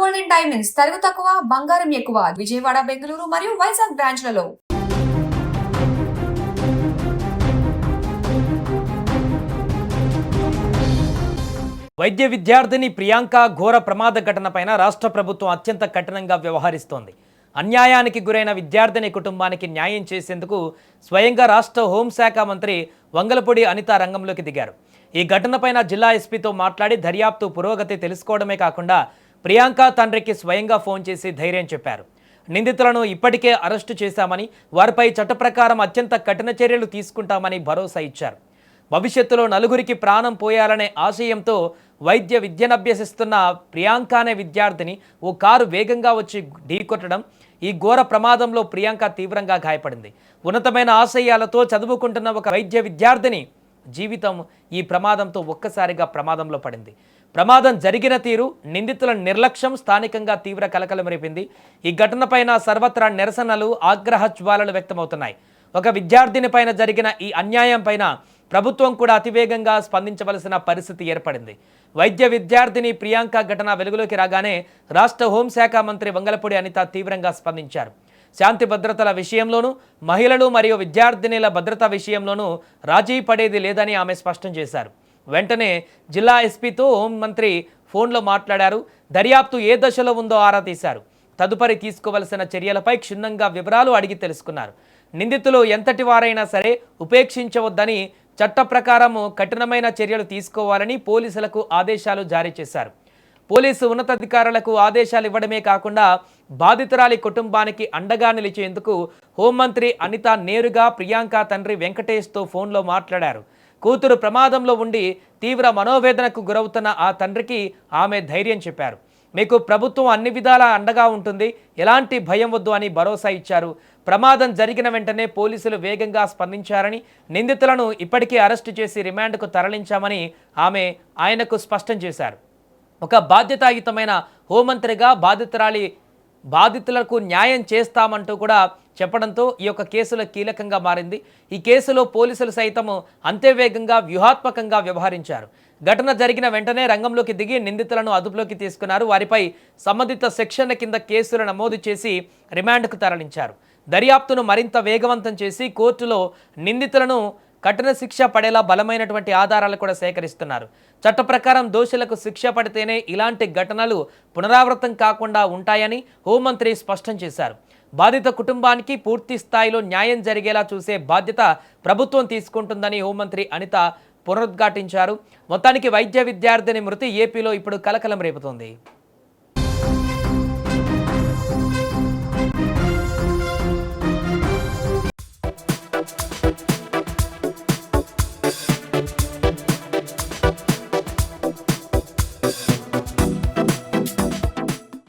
Golden diamonds తరుగు తక్కువ బంగారం ఎక్కువ విజయవాడ బెంగళూరు మరియు వైజాగ్ బ్రాంచ్లలో. వైద్య విద్యార్థిని ప్రియాంక ఘోర ప్రమాద ఘటనపైన రాష్ట్ర ప్రభుత్వం అత్యంత కఠినంగా వ్యవహరిస్తోంది. అన్యాయానికి గురైన విద్యార్థిని కుటుంబానికి న్యాయం చేసేందుకు స్వయంగా రాష్ట్ర హోంశాఖ మంత్రి వంగలపూడి అనిత రంగంలోకి దిగారు. ఈ ఘటనపైన జిల్లా ఎస్పీతో మాట్లాడి దర్యాప్తు పురోగతి తెలుసుకోవడమే కాకుండా ప్రియాంక తండ్రికి స్వయంగా ఫోన్ చేసి ధైర్యం చెప్పారు. నిందితులను ఇప్పటికే అరెస్టు చేశామని, వారిపై చట్ట ప్రకారం అత్యంత కఠిన చర్యలు తీసుకుంటామని భరోసా ఇచ్చారు. భవిష్యత్తులో నలుగురికి ప్రాణం పోయాలనే ఆశయంతో వైద్య విద్యనభ్యసిస్తున్న ప్రియాంక అనే విద్యార్థిని ఓ కారు వేగంగా వచ్చి ఢీకొట్టడం, ఈ ఘోర ప్రమాదంలో ప్రియాంక తీవ్రంగా గాయపడింది. ఉన్నతమైన ఆశయాలతో చదువుకుంటున్న ఒక వైద్య విద్యార్థిని జీవితం ఈ ప్రమాదంతో ఒక్కసారిగా ప్రమాదంలో పడింది. ప్రమాదం జరిగిన తీరు, నిందితుల నిర్లక్ష్యం స్థానికంగా తీవ్ర కలకలం రేపింది. ఈ ఘటనపైన సర్వత్రా నిరసనలు, ఆగ్రహ జ్వాలలు వ్యక్తమవుతున్నాయి. ఒక విద్యార్థిని పైన జరిగిన ఈ అన్యాయం పైన ప్రభుత్వం కూడా అతివేగంగా స్పందించవలసిన పరిస్థితి ఏర్పడింది. వైద్య విద్యార్థిని ప్రియాంక ఘటన వెలుగులోకి రాగానే రాష్ట్ర హోంశాఖ మంత్రి వంగలపూడి అనిత తీవ్రంగా స్పందించారు. శాంతి భద్రతల విషయంలోనూ, మహిళలు మరియు విద్యార్థినిల భద్రత విషయంలోనూ రాజీ పడేది లేదని ఆమె స్పష్టం చేశారు. వెంటనే జిల్లా ఎస్పీతో హోంమంత్రి ఫోన్లో మాట్లాడారు. దర్యాప్తు ఏ దశలో ఉందో ఆరా తీశారు. తదుపరి తీసుకోవలసిన చర్యలపై క్షుణ్ణంగా వివరాలు అడిగి తెలుసుకున్నారు. నిందితులు ఎంతటి వారైనా సరే ఉపేక్షించవద్దని, చట్ట ప్రకారం కఠినమైన చర్యలు తీసుకోవాలని పోలీసులకు ఆదేశాలు జారీ చేశారు. పోలీసు ఉన్నతాధికారులకు ఆదేశాలు ఇవ్వడమే కాకుండా బాధితురాలి కుటుంబానికి అండగా నిలిచేందుకు హోంమంత్రి అనిత నేరుగా ప్రియాంక తండ్రి వెంకటేష్తో ఫోన్లో మాట్లాడారు. కూతురు ప్రమాదంలో ఉండి తీవ్ర మనోవేదనకు గురవుతున్న ఆ తండ్రికి ఆమె ధైర్యం చెప్పారు. మీకు ప్రభుత్వం అన్ని విధాలా అండగా ఉంటుంది, ఎలాంటి భయం వద్దు అని భరోసా ఇచ్చారు. ప్రమాదం జరిగిన వెంటనే పోలీసులు వేగంగా స్పందించారని, నిందితులను ఇప్పటికే అరెస్టు చేసి రిమాండ్కు తరలించామని ఆమె ఆయనకు స్పష్టం చేశారు. ఒక బాధ్యతాయుతమైన హోంమంత్రిగా బాధితులకు న్యాయం చేస్తామంటూ కూడా చెప్పడంతో ఈ యొక్క కేసులో కీలకంగా మారింది. ఈ కేసులో పోలీసులు సైతం అంతే వేగంగా వ్యూహాత్మకంగా వ్యవహరించారు. ఘటన జరిగిన వెంటనే రంగంలోకి దిగి నిందితులను అదుపులోకి తీసుకున్నారు. వారిపై సంబంధిత సెక్షన్ల కింద కేసులు నమోదు చేసి రిమాండ్కు తరలించారు. దర్యాప్తును మరింత వేగవంతం చేసి కోర్టులో నిందితులను కఠిన శిక్ష పడేలా బలమైనటువంటి ఆధారాలు కూడా సేకరిస్తున్నారు. చట్ట ప్రకారం దోషులకు శిక్ష పడితేనే ఇలాంటి ఘటనలు పునరావృతం కాకుండా ఉంటాయని హోంమంత్రి స్పష్టం చేశారు. బాధిత కుటుంబానికి పూర్తి స్థాయిలో న్యాయం జరిగేలా చూసే బాధ్యత ప్రభుత్వం తీసుకుంటుందని హోంమంత్రి అనిత పునరుద్ఘాటించారు. మొత్తానికి వైద్య విద్యార్థిని మృతి ఏపీలో ఇప్పుడు కలకలం రేపుతోంది.